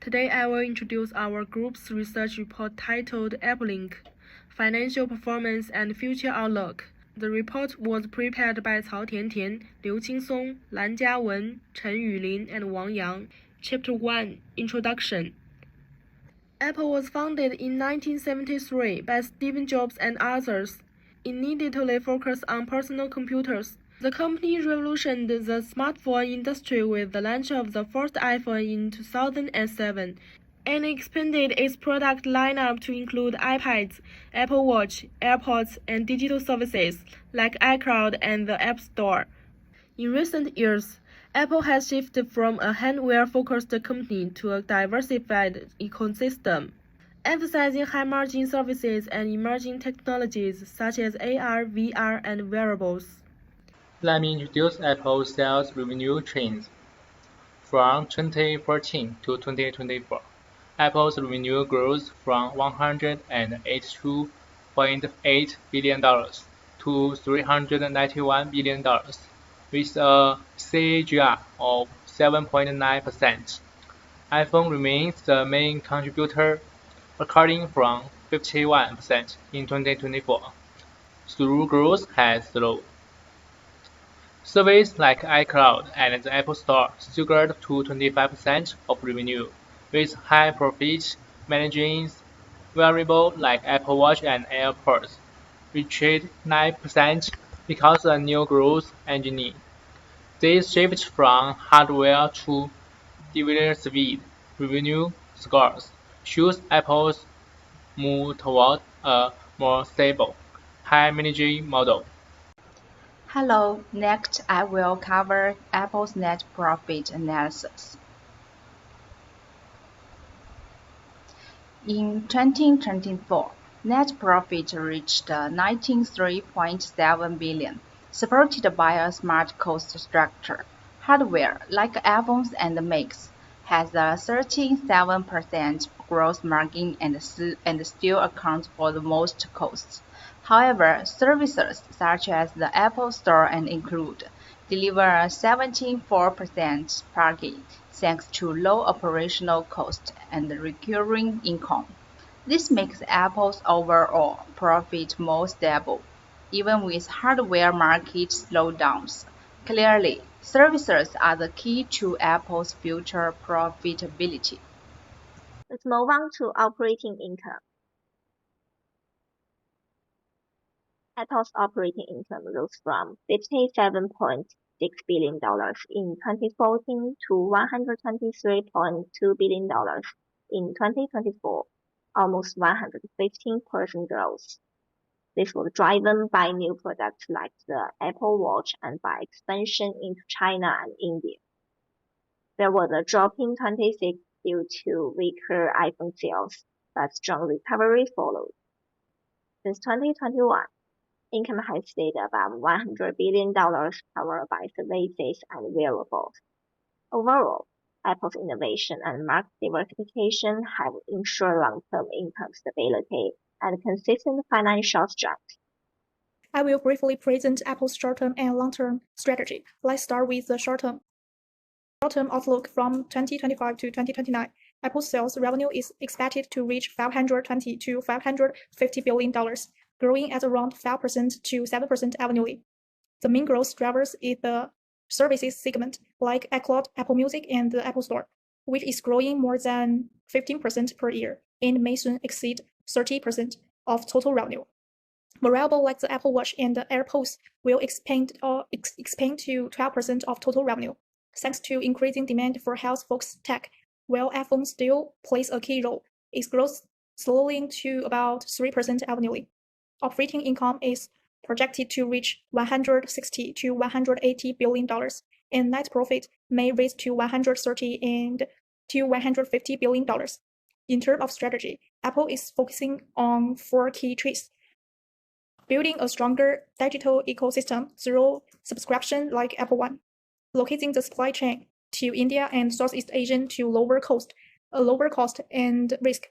Today I will introduce our group's research report titled AppLink: Financial Performance and Future Outlook. The report was prepared by Cao Tiantian, Liu Qingsong, Lan Jiawen, Chen Yulin, and Wang Yang. Chapter 1: Introduction. Apple was founded in 1973 by Steve Jobs and others. It immediately focused on personal computers. The company revolutionized the smartphone industry with the launch of the first iPhone in 2007, and expanded its product lineup to include iPads, Apple Watch, AirPods, and digital services like iCloud and the App Store. In recent years, Apple has shifted from a hardware-focused company to a diversified ecosystem, emphasizing high-margin services and emerging technologies such as AR, VR, and wearables. Let me introduce Apple's sales revenue trends. From 2014 to 2024, Apple's revenue grows from $182.8 billion to $391 billion, with a CAGR of 7.9%. iPhone remains the main contributor, accounting for 51% in 2024, though growth has slowed. Services like iCloud and the Apple Store struggled to 25% of revenue, with high profit margins. Wearables like Apple Watch and AirPods reached 9% because of a new growth engine. This shift from hardware to diversified revenue sources shows Apple's move toward a more stable, high-margin model. Hello, next I will cover Apple's net profit analysis. In 2024, net profit reached $93.7 billion, supported by a smart cost structure. Hardware, like iPhones and Macs, has a 37% gross margin and still accounts for the most costs. However, services such as the Apple Store and Include deliver a 74% margin thanks to low operational cost and recurring income. This makes Apple's overall profit more stable, even with hardware market slowdowns. Clearly, services are the key to Apple's future profitability. Let's move on to operating income. Apple's operating income rose from $57.6 billion in 2014 to $123.2 billion in 2024, almost 115% growth. This was driven by new products like the Apple Watch and by expansion into China and India. There was a drop in 26 due to weaker iPhone sales, but strong recovery followed. Since 2021, income has stayed above $100 billion, powered by services and wearables. Overall, Apple's innovation and market diversification have ensured long-term income stability and consistent financial strength. I will briefly present Apple's short-term and long-term strategy. Let's start with the short-term. Short-term outlook from 2025 to 2029. Apple's sales revenue is expected to reach $520 to $550 billion, growing at around 5% to 7% annually. The main growth drivers is the services segment, like iCloud, Apple Music, and the Apple Store, which is growing more than 15% per year and may soon exceed 30% of total revenue. Wearables like the Apple Watch and the AirPods will expand to 12% of total revenue, thanks to increasing demand for health-focused tech. While iPhone still plays a key role, its growth slowing to about 3% annually. Operating income is projected to reach $160 to $180 billion, and net profit may rise to $130 to $150 billion. In terms of strategy, Apple is focusing on 4 key traits: building a stronger digital ecosystem through subscription like Apple One, locating the supply chain to India and Southeast Asia to lower cost and risk,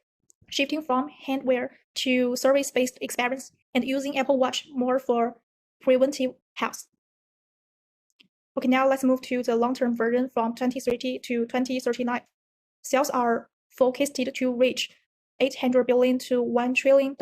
shifting from hardware to service-based experience, and using Apple Watch more for preventive health. Okay, now let's move to the long-term version from 2030 to 2039. Sales are forecasted to reach $800 billion to $1 trillion.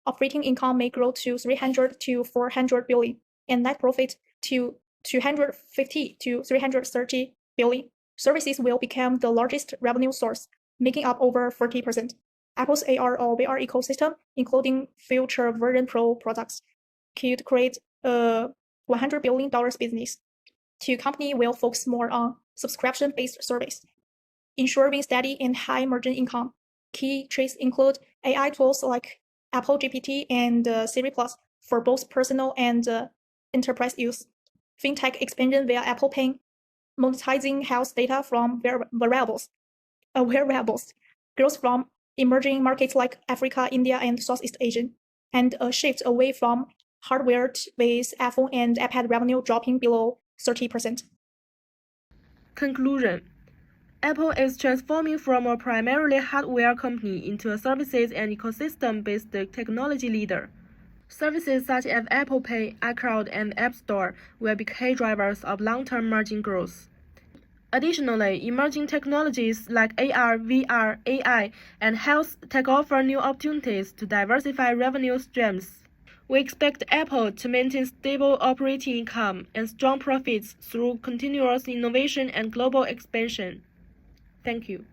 Operating income may grow to $300 to $400 billion, and net profit to $250 to $330 billion. Services will become the largest revenue source, making up over 40%. Apple's AR or VR ecosystem, including future Vision Pro products, could create a $100 billion business. The company will focus more on subscription-based service, ensuring steady and high margin income. Key traits include AI tools like Apple GPT and Siri Plus for both personal and enterprise use, fintech expansion via Apple Pay, monetizing health data from wearables, growth from emerging markets like Africa, India, and Southeast Asia, and a shift away from hardware with iPhone and iPad revenue dropping below 30%. Conclusion: Apple is transforming from a primarily hardware company into a services and ecosystem-based technology leader. Services such as Apple Pay, iCloud, and App Store will be key drivers of long-term margin growth. Additionally, emerging technologies like AR, VR, AI, and health tech offer new opportunities to diversify revenue streams. We expect Apple to maintain stable operating income and strong profits through continuous innovation and global expansion. Thank you.